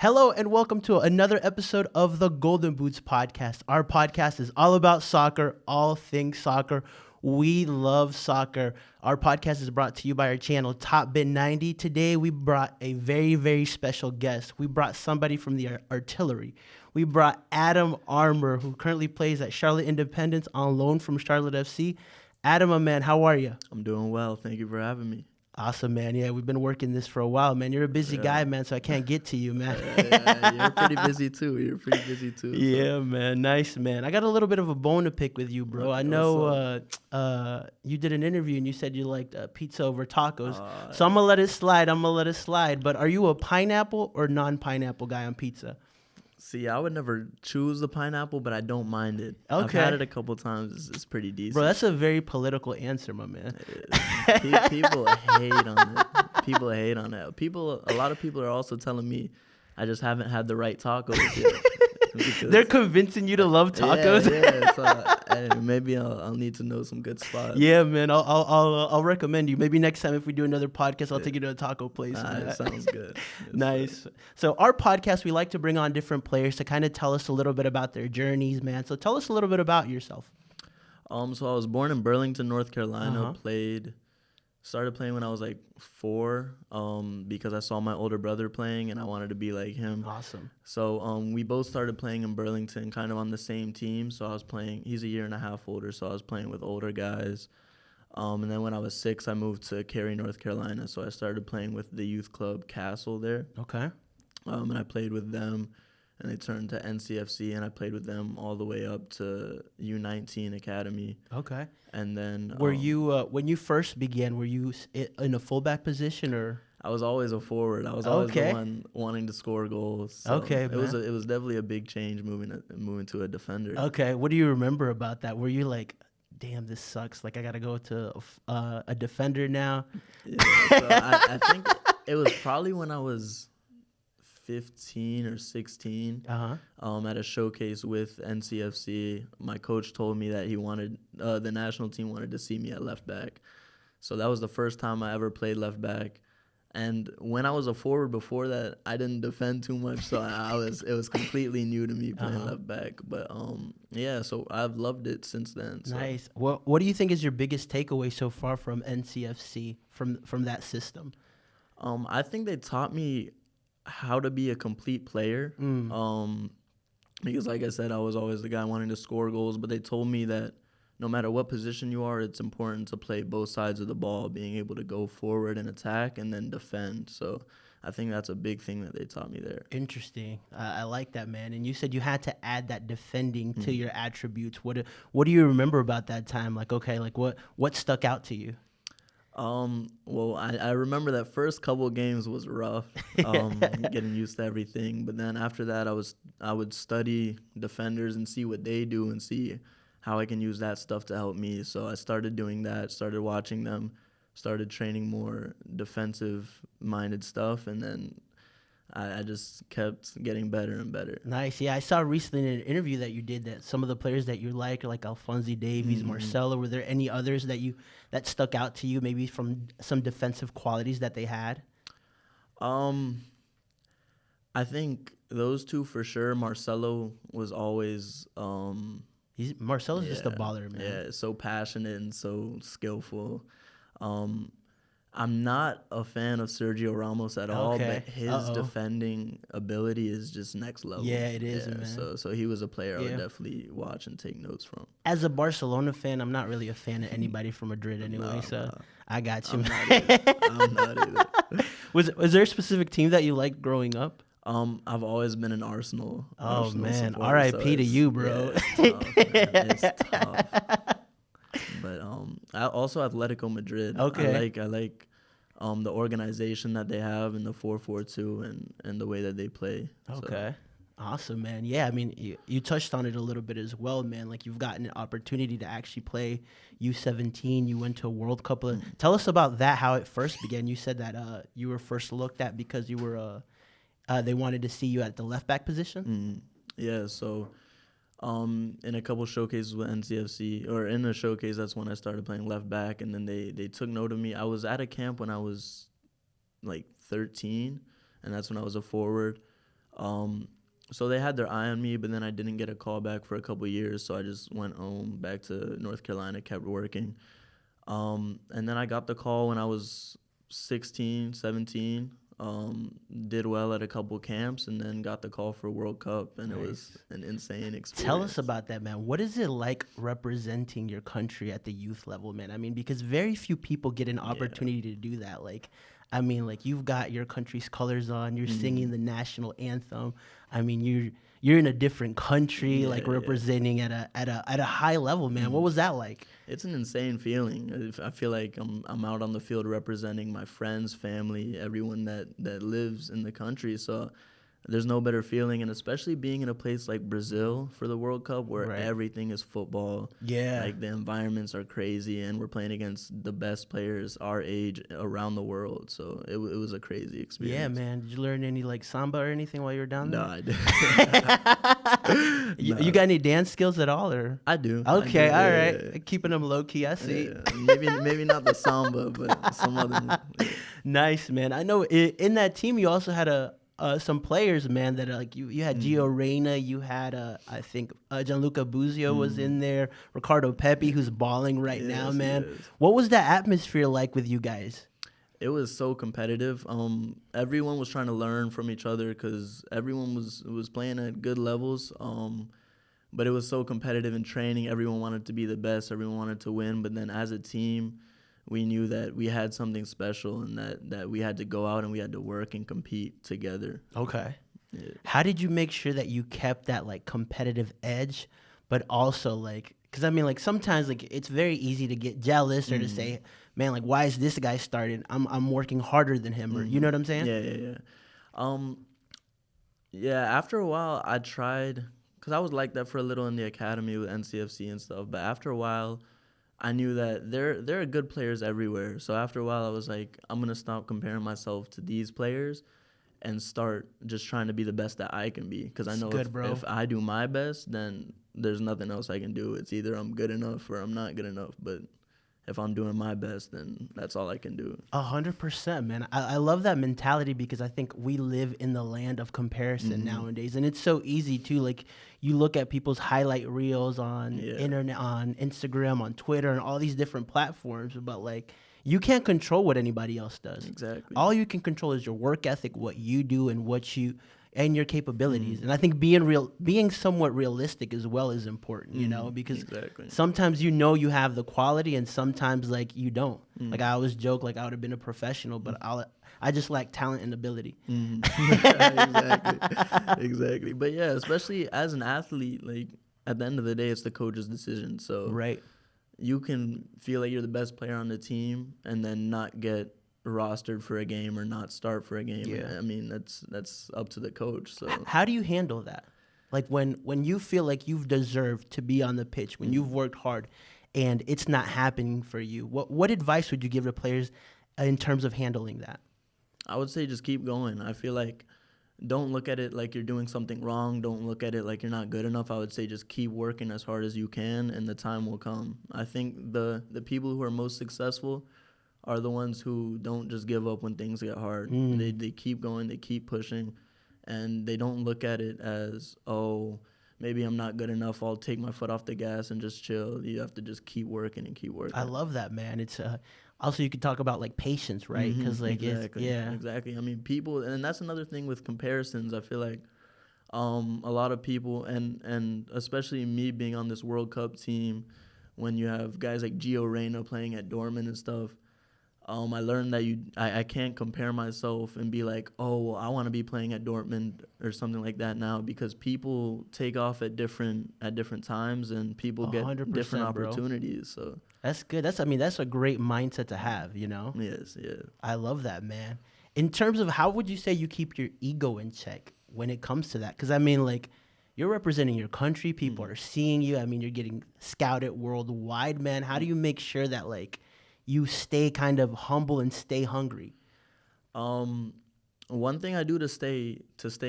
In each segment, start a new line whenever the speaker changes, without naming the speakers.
Hello and welcome to another episode of the Golden Boots podcast. Our podcast is all about soccer, all things soccer. We love soccer. Our podcast is brought to you by our channel, Top Bit 90. Today we brought a very, very special guest. We brought somebody from the artillery. We brought Adam Armour, who currently plays at Charlotte Indepedence on loan from Charlotte FC. Adam, my man, how are you?
I'm doing well. Thank you for having me.
Awesome, man. Yeah, we've been working this for a while, man. You're a busy guy, man, so I can't get to you, man.
You're pretty busy, too.
Yeah, man. Nice, man. I got a little bit of a bone to pick with you, bro.
Okay,
I know you did an interview and you said you liked pizza over tacos. So I'm going to let it slide. But are you a pineapple or non-pineapple guy on pizza?
See, I would never choose the pineapple, but I don't mind it.
Okay.
I've had it a couple times. It's pretty decent.
Bro, that's a very political answer, my man.
People hate on it. A lot of people are also telling me I just haven't had the right tacos yet.
They're convincing you to love tacos.
Yeah. So maybe I'll need to know some good spots.
Yeah, man. I'll recommend you. Maybe next time if we do another podcast, I'll take you to a taco place.
That sounds good.
Nice. So our podcast, we like to bring on different players to kind of tell us a little bit about their journeys, man. So tell us a little bit about yourself.
So I was born in Burlington, North Carolina. Started playing when I was like 4, because I saw my older brother playing and I wanted to be like him.
Awesome.
So we both started playing in Burlington, kind of on the same team. So I was playing. He's a year and a half older, so I was playing with older guys. And then when I was 6, I moved to Cary, North Carolina. So I started playing with the youth club Castle there.
Okay.
And I played with them, and they turned to NCFC, and I played with them all the way up to U-17 Academy.
Okay.
And then
were you when you first began? Were you in a fullback position or?
I was always a forward. I was always the one wanting to score goals. So it was definitely a big change moving to a defender.
Okay. What do you remember about that? Were you like, damn, this sucks. Like I got to go to a defender now.
Yeah, so I think it was probably when I was 15 or 16 at a showcase with NCFC. My coach told me that he wanted the national team wanted to see me at left back. So that was the first time I ever played left back. And when I was a forward before that, I didn't defend too much, so it was completely new to me playing left back. But so I've loved it since then. So.
Nice. What do you think is your biggest takeaway so far from NCFC, from that system?
I think they taught me how to be a complete player. Because like I said, I was always the guy wanting to score goals, but they told me that no matter what position you are, it's important to play both sides of the ball, being able to go forward and attack and then defend. So I think that's a big thing that they taught me there.
Interesting. I like that, man. And you said you had to add that defending to your attributes. What do you remember about that time? Like, okay, like what stuck out to you?
Well, I remember that first couple of games was rough, getting used to everything. But then after that, I would study defenders and see what they do and see how I can use that stuff to help me. So I started doing that, started watching them, started training more defensive-minded stuff, and then I just kept getting better and better.
Nice. Yeah, I saw recently in an interview that you did that some of the players that you like Alphonse Davies, Marcelo, were there any others that stuck out to you, maybe from some defensive qualities that they had?
I think those two for sure. Marcelo was always
Marcelo's just a baller, man.
Yeah, so passionate and so skillful. I'm not a fan of Sergio Ramos at all, but his defending ability is just next level.
Yeah, it is, man.
So he was a player I would definitely watch and take notes from.
As a Barcelona fan, I'm not really a fan of anybody from Madrid anyway, I got you.
I'm not either.
Was there a specific team that you liked growing up?
I've always been an Arsenal.
Oh, man. R.I.P. to you, bro.
Yeah, it's tough. But I also Atletico Madrid.
Okay.
I like the organization that they have and the 4-4-2 and the way that they play.
Okay. So. Awesome, man. Yeah, I mean, you touched on it a little bit as well, man. Like, you've gotten an opportunity to actually play U-17. You went to a World Cup. Tell us about that, how it first began. You said that you were first looked at because you were they wanted to see you at the left back position.
Yeah, so in a couple showcases with NCFC, or in a showcase, that's when I started playing left back, and then they took note of me. I was at a camp when I was like 13, and that's when I was a forward. So they had their eye on me, but then I didn't get a call back for a couple of years. So I just went home back to North Carolina, kept working. And then I got the call when I was 16, 17. Did well at a couple camps, and then got the call for World Cup, and It was an insane experience.
Tell us about that, man. What is it like representing your country at the youth level, man? I mean, because very few people get an opportunity to do that. Like, I mean, like, you've got your country's colors on, you're singing the national anthem. I mean, you're in a different country, like representing at a high level, man. What was that like?
It's an insane feeling. I feel like I'm out on the field representing my friends, family, everyone that lives in the country. So there's no better feeling, and especially being in a place like Brazil for the World Cup where everything is football.
Yeah.
Like the environments are crazy, and we're playing against the best players our age around the world. So it was a crazy experience.
Yeah, man. Did you learn any like samba or anything while you were down there?
No, I didn't.
You got any dance skills at all, or?
I do.
Okay,
I do.
all right. Yeah. Keeping them low key, I see.
Yeah. Maybe not the samba, but some other.
Nice, man. I know in that team you also had some players, man, that like you had Gio Reyna, you had I think Gianluca Buzio was in there, Ricardo Pepi, who's balling right now, man. What was that atmosphere like with you guys?
It was so competitive. Everyone was trying to learn from each other because everyone was playing at good levels. But it was so competitive in training. Everyone wanted to be the best. Everyone wanted to win. But then as a team, we knew that we had something special and that we had to go out and we had to work and compete together.
Okay.
Yeah.
How did you make sure that you kept that like competitive edge, but also like, because I mean, like sometimes like it's very easy to get jealous or to say, man, like why is this guy started? I'm working harder than him, or you know what I'm saying?
Yeah. After a while, I tried, because I was like that for a little in the academy with NCFC and stuff. But after a while, I knew that there are good players everywhere. So after a while, I was like, I'm going to stop comparing myself to these players and start just trying to be the best that I can be. Because I know if I do my best, then there's nothing else I can do. It's either I'm good enough or I'm not good enough. But if I'm doing my best, then that's all I can do.
100%, man. I love that mentality because I think we live in the land of comparison nowadays, and it's so easy to like you look at people's highlight reels on internet, on Instagram, on Twitter, and all these different platforms, but like you can't control what anybody else does.
Exactly.
All you can control is your work ethic, what you do, and your capabilities. And I think being somewhat realistic as well is important, you know, because sometimes you know you have the quality and sometimes like you don't. Like I always joke like I would have been a professional, but I just lack talent and ability.
Exactly. But yeah, especially as an athlete, like at the end of the day, it's the coach's decision. So you can feel like you're the best player on the team and then not get rostered for a game or not start for a game. I mean, that's up to the coach. So
how do you handle that? Like when you feel like you've deserved to be on the pitch, when you've worked hard and it's not happening for you, what advice would you give to players in terms of handling that?
I would say just keep going. I feel like don't look at it like you're doing something wrong. Don't look at it like you're not good enough. I would say just keep working as hard as you can and the time will come. I think the people who are most successful are the ones who don't just give up when things get hard. They keep going, they keep pushing, and they don't look at it as, oh, maybe I'm not good enough, I'll take my foot off the gas and just chill. You have to just keep working and keep working.
I love that, man. It's also you could talk about like patience, right? Because like
exactly. I mean, people, and that's another thing with comparisons. I feel like a lot of people, and especially me being on this World Cup team, when you have guys like Gio Reyna playing at Dortmund and stuff, I learned that I can't compare myself and be like, oh, well, I want to be playing at Dortmund or something like that now, because people take off at different times and people get different opportunities. So
that's good. That's a great mindset to have, you know?
Yes, yeah.
I love that, man. In terms of how would you say you keep your ego in check when it comes to that? Because I mean, like, you're representing your country. People are seeing you. I mean, you're getting scouted worldwide, man. How do you make sure that like you stay kind of humble and stay hungry?
One thing I do to stay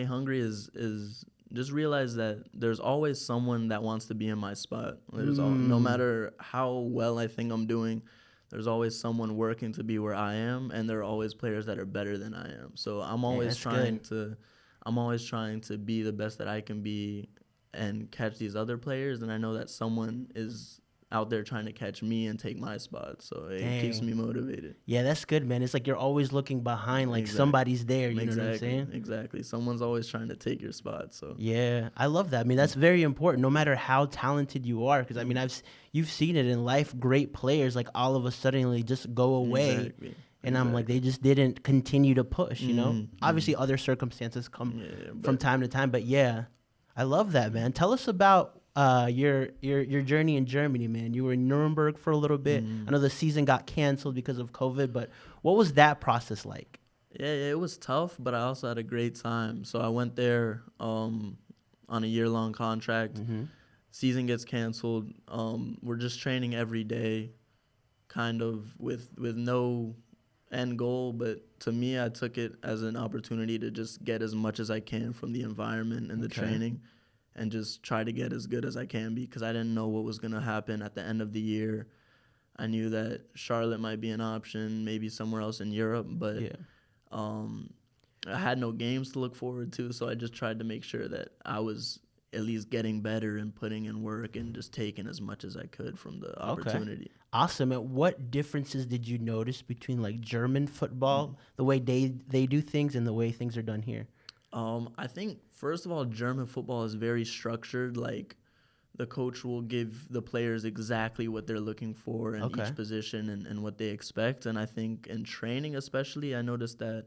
hungry is just realize that there's always someone that wants to be in my spot. No matter how well I think I'm doing, there's always someone working to be where I am, and there are always players that are better than I am. So I'm always trying to I'm always trying to be the best that I can be and catch these other players. And I know that someone is out there trying to catch me and take my spot. So it keeps me motivated.
Yeah, that's good, man. It's like you're always looking behind, like somebody's there. You know what I'm saying?
Exactly. Someone's always trying to take your spot. So
yeah, I love that. I mean, that's very important, no matter how talented you are. Because I mean, you've seen it in life. Great players, like all of a sudden, just go away.
Exactly.
And I'm like, they just didn't continue to push, you know? Obviously, other circumstances come from time to time. But yeah, I love that, man. Tell us about your journey in Germany, man. You were in Nuremberg for a little bit. I know the season got canceled because of COVID, but what was that process like?
Yeah, it was tough, but I also had a great time. So I went there on a year-long contract. Season gets canceled. We're just training every day, kind of with no end goal, but to me, I took it as an opportunity to just get as much as I can from the environment and the training, and just try to get as good as I can be, because I didn't know what was going to happen at the end of the year. I knew that Charlotte might be an option, maybe somewhere else in Europe, but I had no games to look forward to, so I just tried to make sure that I was at least getting better and putting in work and just taking as much as I could from the opportunity.
Awesome. And what differences did you notice between like German football, the way they do things, and the way things are done here?
I think, first of all, German football is very structured. Like, the coach will give the players exactly what they're looking for in each position and what they expect. And I think in training especially, I noticed that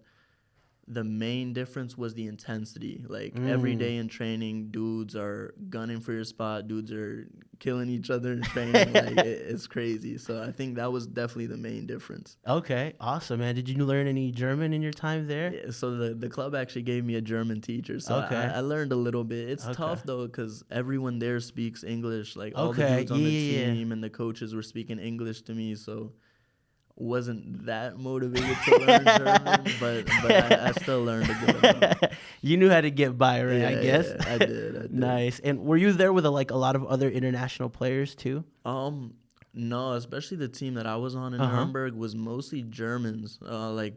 the main difference was the intensity. Like, every day in training, dudes are gunning for your spot. Dudes are killing each other in training. Like, it's crazy. So I think that was definitely the main difference.
Okay, awesome, man. Did you learn any German in your time there?
Yeah, so the club actually gave me a German teacher. So I learned a little bit. It's tough, though, because everyone there speaks English. Like, all the dudes on the team and the coaches were speaking English to me, so wasn't that motivated to learn German, but I still learned a good amount.
You knew how to get by, right? I guess.
Yeah, I did.
Nice. And were you there with a lot of other international players too?
No, especially the team that I was on in Nuremberg was mostly Germans. Like,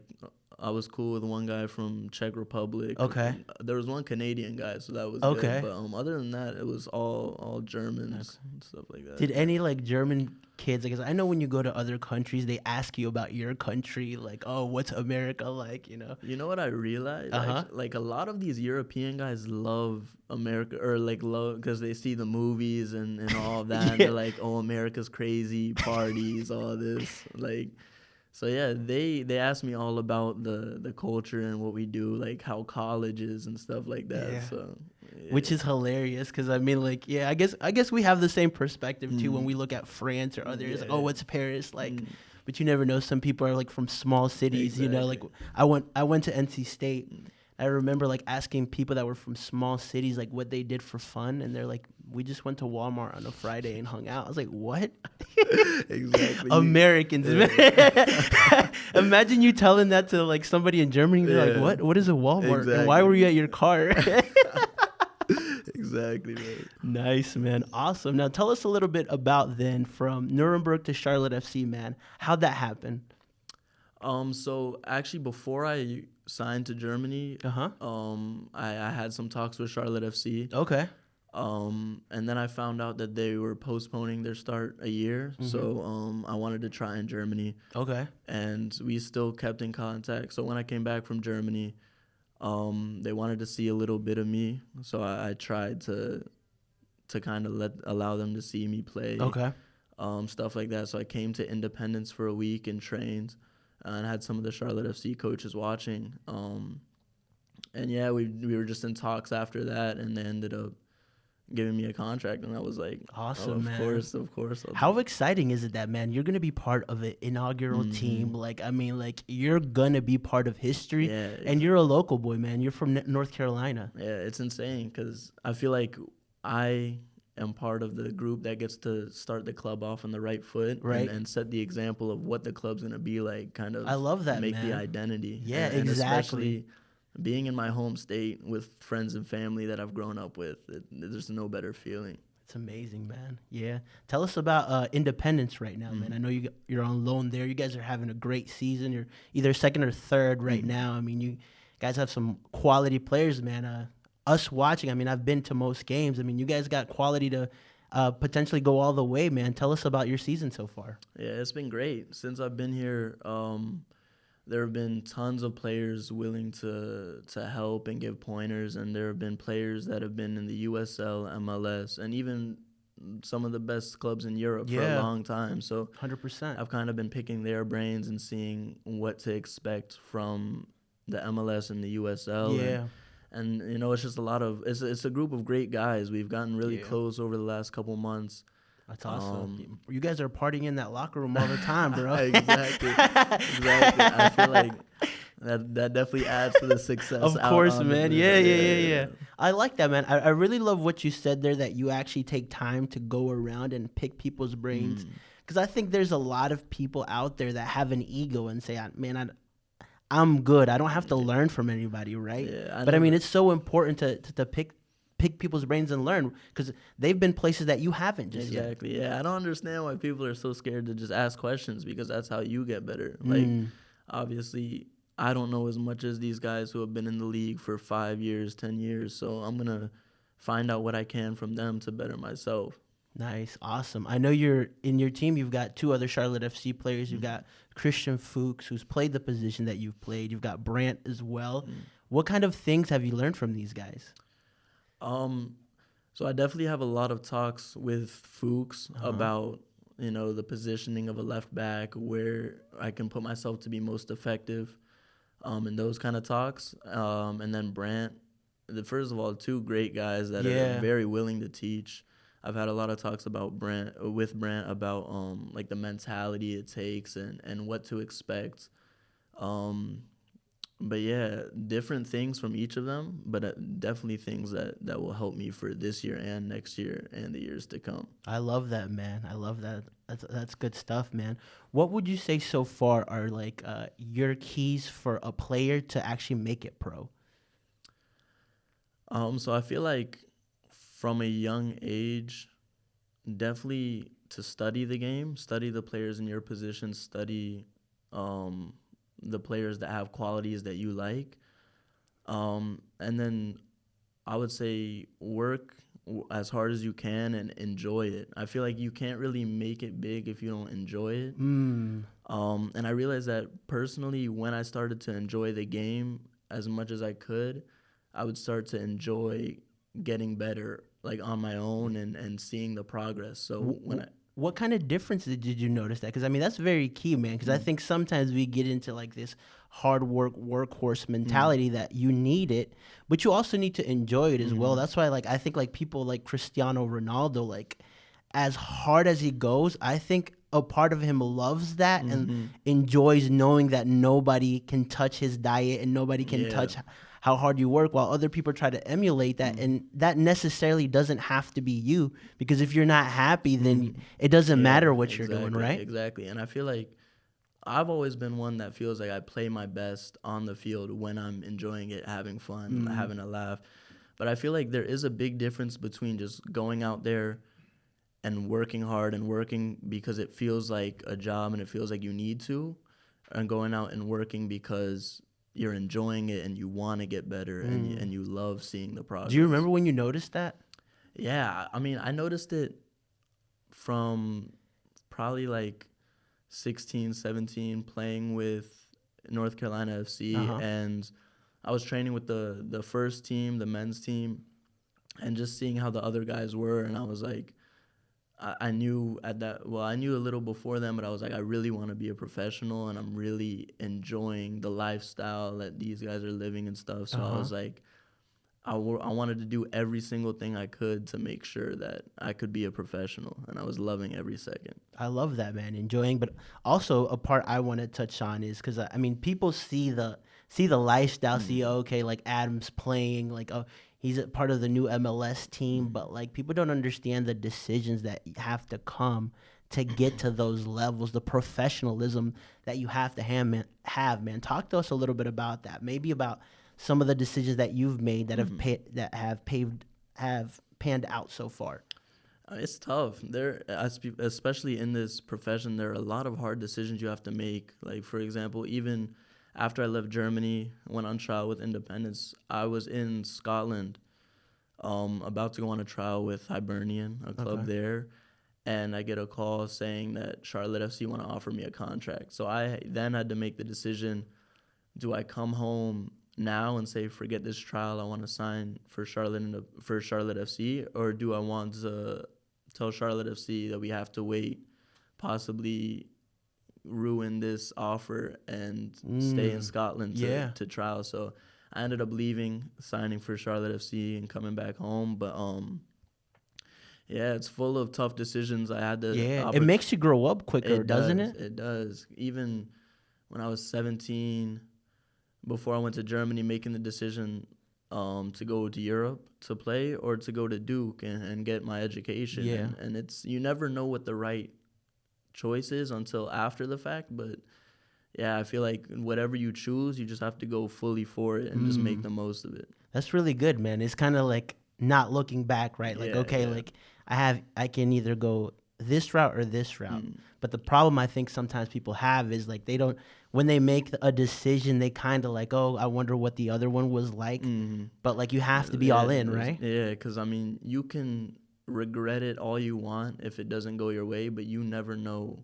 I was cool with one guy from Czech Republic.
Okay.
There was one Canadian guy, so that was good. But other than that, it was all Germans and stuff like that.
Did any like German kids, because I know when you go to other countries, they ask you about your country, like, oh, what's America like, you know?
You know what I realized? Like, a lot of these European guys love America, or like love because they see the movies and all of that. And they're like, oh, America's crazy, parties, all this. Like, so yeah, they asked me all about the culture and what we do, like how college is and stuff like that. Yeah. So, yeah.
Which is hilarious, because I mean, like, I guess we have the same perspective too when we look at France or others. Like, oh, what's Paris like? But you never know. Some people are like from small cities. You know, like I went to NC State. I remember like asking people that were from small cities like what they did for fun, and they're like, we just went to Walmart on a Friday and hung out. I was like, what?
Exactly.
Americans. Imagine you telling that to like somebody in Germany. They're like, what is a Walmart?
Exactly.
And why were you at your car?
Exactly, man.
Nice, man. Awesome. Now tell us a little bit about then from Nuremberg to Charlotte FC, man. How'd that happen?
So actually before I signed to Germany, I had some talks with Charlotte FC.
Okay.
And then I found out that they were postponing their start a year. So I wanted to try in Germany.
Okay.
And we still kept in contact. So when I came back from Germany, they wanted to see a little bit of me. So I tried to kind of allow them to see me play.
Okay.
Stuff like that. So I came to Independence for a week and trained. And had some of the Charlotte FC coaches watching. And yeah, we were just in talks after that, and they ended up giving me a contract, and I was like,
awesome, man.
Of course.
How exciting is it that, man, you're going to be part of an inaugural team? Like, I mean, like, you're going to be part of history, and you're a local boy, man. You're from North Carolina.
Yeah, it's insane, because I feel like I am part of the group that gets to start the club off on the right foot, and set the example of what the club's going to be like, kind of.
I love that,
make
man.
the identity.
Yeah,
and
exactly.
Especially being in my home state with friends and family that I've grown up with, there's no better feeling.
It's amazing, man. Yeah. Tell us about Independence right now, man. I know you're on loan there. You guys are having a great season. You're either second or third right now. I mean, you guys have some quality players, man. Us watching, I mean, I've been to most games. I mean, you guys got quality to potentially go all the way, man. Tell us about your season so far.
Yeah, it's been great. Since I've been here, there have been tons of players willing to help and give pointers, and there have been players that have been in the USL, MLS, and even some of the best clubs in Europe for a long time. So
100%.
I've kind of been picking their brains and seeing what to expect from the MLS and the USL.
Yeah.
And you know, it's just it's a group of great guys. We've gotten really close over the last couple months.
That's awesome. You guys are partying in that locker room all the time, bro.
Exactly. I feel like that definitely adds to the success.
Of course, man. Yeah. I like that, man. I really love what you said there, that you actually take time to go around and pick people's brains. Because I think there's a lot of people out there that have an ego and say, man, I'm good. I don't have to learn from anybody, right?
Yeah,
I mean, it's so important to pick people's brains and learn, because they've been places that you haven't just yet.
Exactly. Yeah, I don't understand why people are so scared to just ask questions, because that's how you get better. Like, obviously, I don't know as much as these guys who have been in the league for 5 years, 10 years, so I'm going to find out what I can from them to better myself.
Nice. Awesome. I know in your team, you've got 2 other Charlotte FC players. You've got Christian Fuchs, who's played the position that you've played. You've got Brandt as well. What kind of things have you learned from these guys?
So I definitely have a lot of talks with Fuchs about, you know, the positioning of a left back, where I can put myself to be most effective, in those kind of talks. And then Brandt, first of all, 2 great guys that are very willing to teach. I've had a lot of talks with Brandt about like the mentality it takes and what to expect. But yeah, different things from each of them, but definitely things that will help me for this year and next year and the years to come.
I love that, man. I love that. That's good stuff, man. What would you say so far are like your keys for a player to actually make it pro?
So I feel like from a young age, definitely to study the game, study the players in your position, study the players that have qualities that you like. And then I would say work as hard as you can and enjoy it. I feel like you can't really make it big if you don't enjoy it. And I realized that personally, when I started to enjoy the game as much as I could, I would start to enjoy getting better, like on my own, and seeing the progress. So
what kind of differences did you notice that? Because, I mean, that's very key, man, because I think sometimes we get into, like, this hard workhorse mentality that you need it, but you also need to enjoy it as well. That's why, like, I think, like, people like Cristiano Ronaldo, like, as hard as he goes, I think a part of him loves that and enjoys knowing that nobody can touch his diet and nobody can touch how hard you work, while other people try to emulate that. And that necessarily doesn't have to be you, because if you're not happy, then it doesn't matter what you're doing, right?
Exactly. And I feel like I've always been one that feels like I play my best on the field when I'm enjoying it, having fun, having a laugh. But I feel like there is a big difference between just going out there and working hard and working because it feels like a job and it feels like you need to, and going out and working because you're enjoying it and you want to get better and you love seeing the progress.
Do you remember when you noticed that?
Yeah, I mean, I noticed it from probably like 16, 17, playing with North Carolina FC, and I was training with the first team, the men's team, and just seeing how the other guys were, and I was like, I knew a little before them, but I was like, I really want to be a professional, and I'm really enjoying the lifestyle that these guys are living and stuff. So I was like, I wanted to do every single thing I could to make sure that I could be a professional, and I was loving every second.
I love that, man, enjoying. But also a part I want to touch on is because, I mean, people see the lifestyle, see, okay, like Adam's playing, like, oh, he's a part of the new MLS team, but like people don't understand the decisions that have to come to get to those levels, the professionalism that you have to have, man. Talk to us a little bit about that. Maybe about some of the decisions that you've made that have panned out so far.
It's tough. Especially in this profession, there are a lot of hard decisions you have to make. Like, for example, even after I left Germany, went on trial with Independence, I was in Scotland, about to go on a trial with Hibernian, a club there, and I get a call saying that Charlotte FC want to offer me a contract. So I then had to make the decision, do I come home now and say, forget this trial, I want to sign for Charlotte FC, or do I want to tell Charlotte FC that we have to wait, possibly ruin this offer and stay in Scotland to trial? So I ended up leaving, signing for Charlotte FC and coming back home. But yeah, it's full of tough decisions. I had to.
Yeah, it makes you grow up quicker, doesn't it?
It does. Even when I was 17, before I went to Germany, making the decision to go to Europe to play or to go to Duke and get my education.
Yeah.
And it's, you never know what the right choice is until after the fact. But yeah, I feel like whatever you choose, you just have to go fully for it and just make the most of it.
That's really good, man. It's kind of like not looking back, right? Like, like I can either go this route or this route. But the problem I think sometimes people have is like when they make a decision, they kind of like, oh, I wonder what the other one was like. But like you have to be all in, right?
Yeah, because I mean, you can regret it all you want if it doesn't go your way, but you never know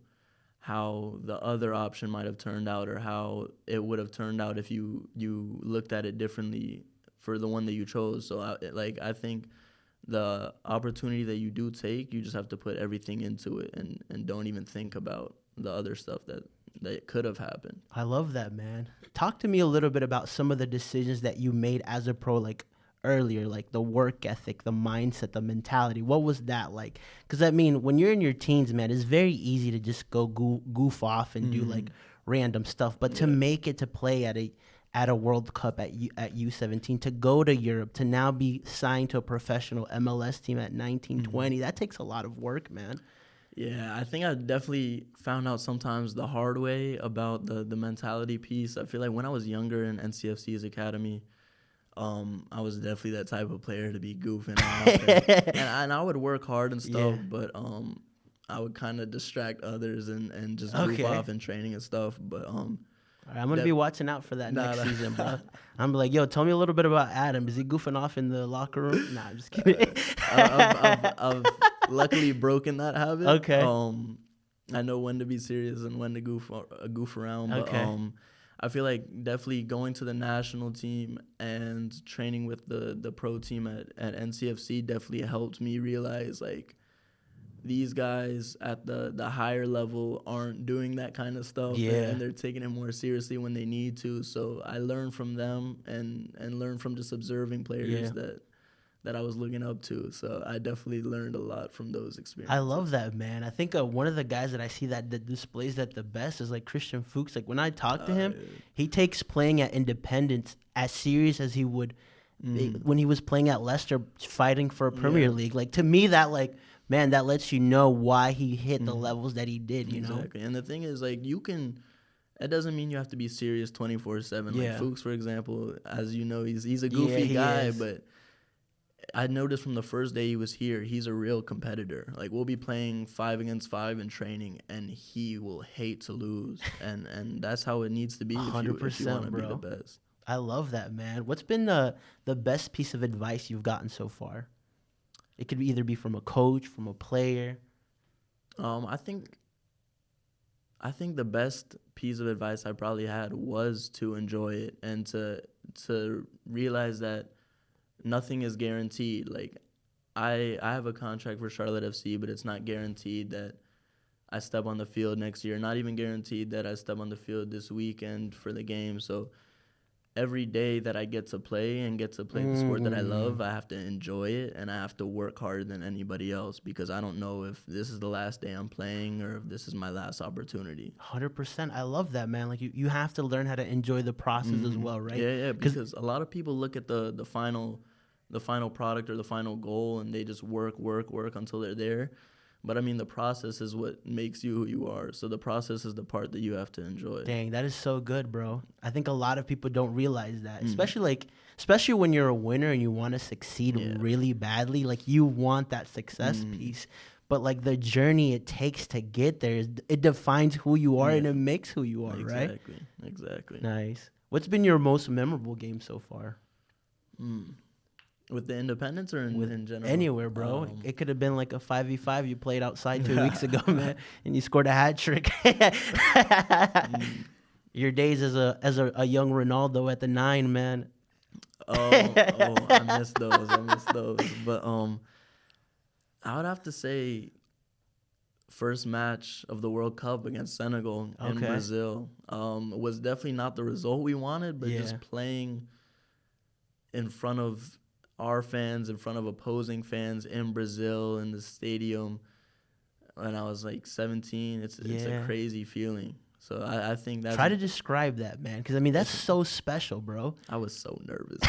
how the other option might have turned out or how it would have turned out if you looked at it differently for the one that you chose. So I think the opportunity that you do take, you just have to put everything into it and don't even think about the other stuff that could have happened.
I love that, man. Talk to me a little bit about some of the decisions that you made as a pro, like earlier, like the work ethic, the mindset, the mentality. What was that like? Because I mean, when you're in your teens, man, it's very easy to just go goof off and do like random stuff. But to make it to play at a World Cup at U-17, to go to Europe, to now be signed to a professional MLS team at 19, 20, that takes a lot of work, man.
Yeah, I think I definitely found out sometimes the hard way about the mentality piece. I feel like when I was younger in NCFC's academy, I was definitely that type of player to be goofing off. and I would work hard and stuff, but I would kind of distract others and just goof off in training and stuff. But
I'm going to be watching out for that next season, bro. I'm like, yo, tell me a little bit about Adam. Is he goofing off in the locker room? Nah, I'm just kidding.
I've luckily broken that habit.
Okay.
I know when to be serious and when to goof around. But I feel like definitely going to the national team and training with the pro team at NCFC definitely helped me realize, like, these guys at the higher level aren't doing that kind of stuff, and they're taking it more seriously when they need to. So I learned from them and learned from just observing players that I was looking up to. So I definitely learned a lot from those experiences.
I love that, man. I think one of the guys that I see that displays that the best is like Christian Fuchs. Like when I talk to him, he takes playing at Independence as serious as he would when he was playing at Leicester, fighting for a Premier League. Like to me, that man, that lets you know why he hit the levels that he did, you know?
Exactly. And the thing is, like, it doesn't mean you have to be serious 24/7. Like Fuchs, for example, as you know, he's a goofy guy, but I noticed from the first day he was here, he's a real competitor. Like, we'll be playing 5 against 5 in training, and he will hate to lose. and that's how it needs to be
100%,
if you want to be the best.
I love that, man. What's been the best piece of advice you've gotten so far? It could either be from a coach, from a player.
I think the best piece of advice I probably had was to enjoy it and to realize that nothing is guaranteed. Like I have a contract for Charlotte FC, but it's not guaranteed that I step on the field next year. Not even guaranteed that I step on the field this weekend for the game. So every day that I get to play the sport that I love, I have to enjoy it, and I have to work harder than anybody else because I don't know if this is the last day I'm playing or if this is my last opportunity.
100%. I love that, man. Like you have to learn how to enjoy the process as well, right?
Yeah, because a lot of people look at the final product or the final goal and they just work until they're there. But I mean, the process is what makes you who you are. So the process is the part that you have to enjoy.
Dang, that is so good, bro. I think a lot of people don't realize that, especially when you're a winner and you want to succeed really badly. Like you want that success piece, but like the journey it takes to get there, it defines who you are and it makes who you are, right?
Exactly.
Nice. What's been your most memorable game so far?
With the Independence or in general?
Anywhere, bro. It could have been like a 5v5 you played outside 2 weeks ago, man, and you scored a hat trick. Your days as a young Ronaldo at the 9, man.
I miss those. But I would have to say first match of the World Cup against Senegal in Brazil was definitely not the result we wanted, but just playing in front of our fans, in front of opposing fans in Brazil in the stadium when I was like 17. It's a crazy feeling. So I think that's...
Try to describe that, man, because, I mean, that's so special, bro.
I was so nervous.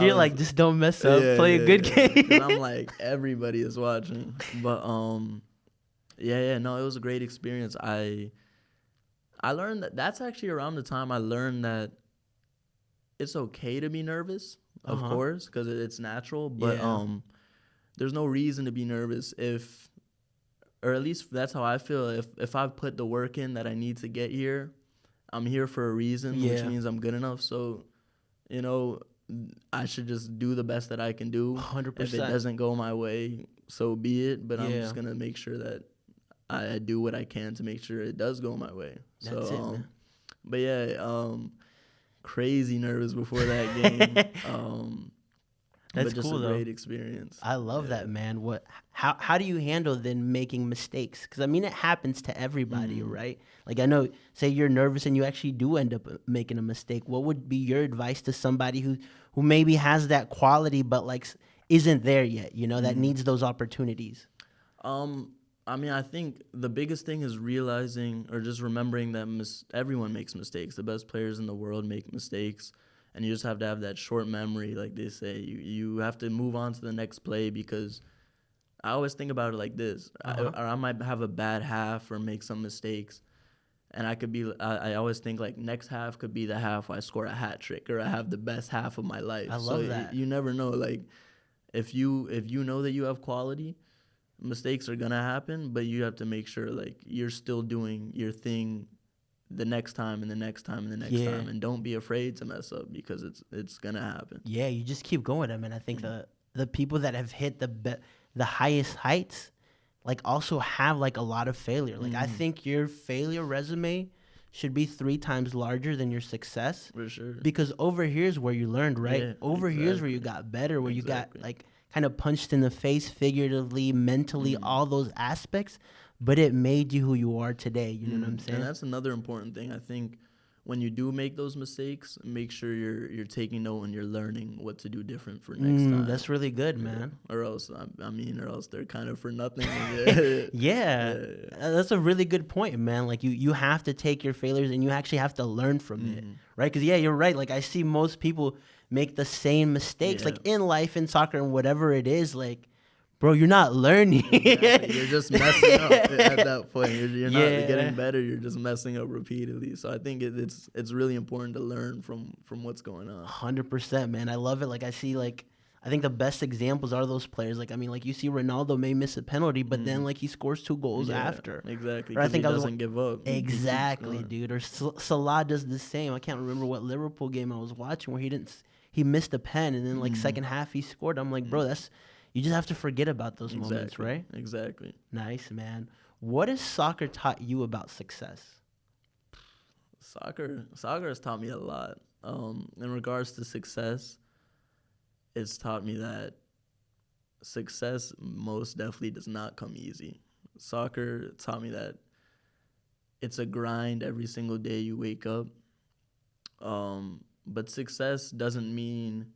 You're like, just don't mess up. Play a good game.
And I'm like, everybody is watching. But, no, it was a great experience. I learned that's actually around the time I learned that it's okay to be nervous, of course, because it's natural. But there's no reason to be nervous or at least that's how I feel. If I've put the work in that I need to get here, I'm here for a reason, which means I'm good enough. So, I should just do the best that I can do.
100%.
If it doesn't go my way, so be it. But I'm just going to make sure that I do what I can to make sure it does go my way.
That's it, man.
But crazy nervous before that game.
That's
but just
cool,
a great experience.
I love that, man. How do you handle then making mistakes? Because, I mean, it happens to everybody, right? Like, I know, say you're nervous and you actually do end up making a mistake. What would be your advice to somebody who maybe has that quality but, like, isn't there yet, that needs those opportunities?
I mean, I think the biggest thing is realizing or just remembering that everyone makes mistakes. The best players in the world make mistakes. And you just have to have that short memory, like they say. You have to move on to the next play, because I always think about it like this. I might have a bad half or make some mistakes. And I always think, like, next half could be the half I score a hat trick or I have the best half of my life.
I love that.
You never know. Like, if you know that you have quality, mistakes are going to happen, but you have to make sure, like, you're still doing your thing the next time and the next time and the next time, and don't be afraid to mess up, because it's gonna happen. Yeah,
you just keep going. I mean, I think the people that have hit the highest heights, like, also have, like, a lot of failure. Like, I think your failure resume should be 3 times larger than your success.
For sure.
Because over here's where you learned, right? Here's where you got better, where you got, like, kind of punched in the face figuratively, mentally, all those aspects. But it made you who you are today. You know what I'm saying?
And that's another important thing. I think when you do make those mistakes, make sure you're taking note and you're learning what to do different for next time.
That's really good, man.
Or else they're kind of for nothing.
That's a really good point, man. Like, you have to take your failures and you actually have to learn from it, right? Because, you're right. Like, I see most people make the same mistakes, like, in life, in soccer, and whatever it is, like, bro, you're not learning.
Exactly. You're just messing up at that point. You're not getting better. You're just messing up repeatedly. So I think it's really important to learn from what's going on.
100%, man. I love it. Like, I see, like, I think the best examples are those players. Like, I mean, like, you see Ronaldo may miss a penalty, but then, like, he scores 2 goals after.
Exactly. Because he doesn't give up.
Exactly, dude. Or Salah does the same. I can't remember what Liverpool game I was watching where he missed a pen, and then, like, second half he scored. I'm like, bro, you just have to forget about those moments, right?
Exactly.
Nice, man. What has soccer taught you about success?
Soccer has taught me a lot. In regards to success, it's taught me that success most definitely does not come easy. Soccer taught me that it's a grind every single day you wake up. But success doesn't mean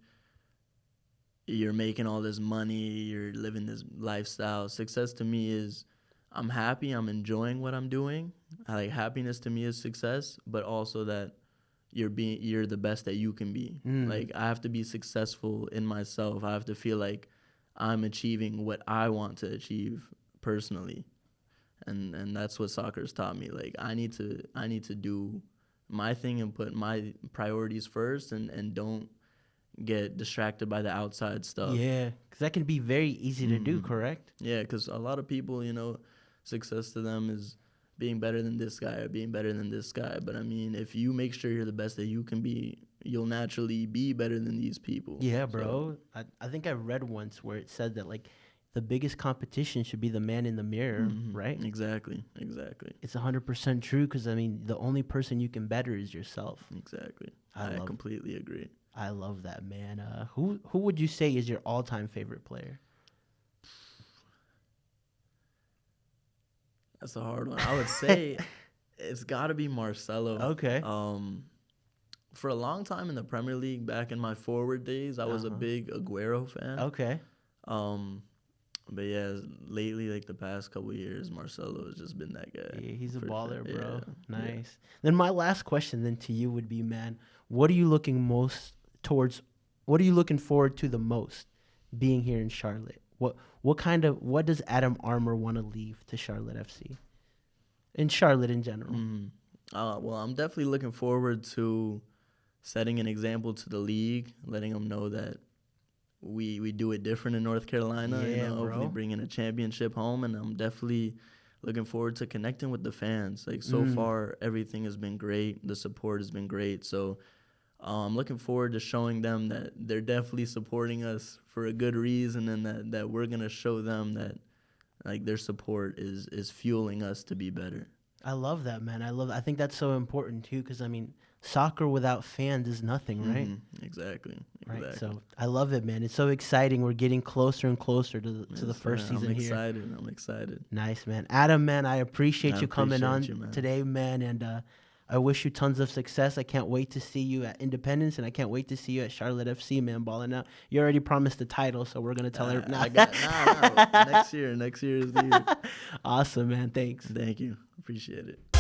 you're making all this money, you're living this lifestyle. Success to me is I'm happy, I'm enjoying what I'm doing. Happiness to me is success, but also that you're the best that you can be. Like, I have to be successful in myself. I have to feel like I'm achieving what I want to achieve personally. And that's what soccer's taught me. Like, I need to do my thing and put my priorities first, and don't get distracted by the outside stuff.
Yeah, because that can be very easy to do, correct?
Yeah, because a lot of people, success to them is being better than this guy or being better than this guy. But I mean, if you make sure you're the best that you can be, you'll naturally be better than these people.
Yeah, bro. I think I read once where it said that, like, the biggest competition should be the man in the mirror, right?
Exactly.
It's 100% true because, I mean, the only person you can better is yourself.
Exactly. I completely agree.
I love that, man. Who would you say is your all-time favorite player?
That's a hard one. I would say it's got to be Marcelo.
Okay.
For a long time in the Premier League, back in my forward days, I was a big Aguero fan.
Okay.
But yeah, lately, like the past couple of years, Marcelo has just been that guy.
Yeah, he's a baller,
sure.
bro.
Yeah.
Nice.
Yeah.
Then my last question then to you would be, man, what are you looking most towards? What are you looking forward to the most being here in Charlotte? What does Adam Armour want to leave to Charlotte FC? In Charlotte in general.
Well, I'm definitely looking forward to setting an example to the league, letting them know that we do it different in North Carolina.
Yeah,
hopefully bringing a championship home, and I'm definitely looking forward to connecting with the fans. Like so far, everything has been great. The support has been great. So I'm looking forward to showing them that they're definitely supporting us for a good reason, and that we're gonna show them that like their support is fueling us to be better.
I love that, man. I think that's so important too, because I mean, soccer without fans is nothing, right?
Exactly.
Right. So I love it, man. It's so exciting. We're getting closer and closer to the first season here.
I'm excited.
Nice, man. Adam, man, I appreciate you coming on today, man. And I wish you tons of success. I can't wait to see you at Independence, and I can't wait to see you at Charlotte FC, man, balling out. You already promised the title, so we're going to tell her.
Next year is the year.
Awesome, man. Thanks.
Thank you. Appreciate it.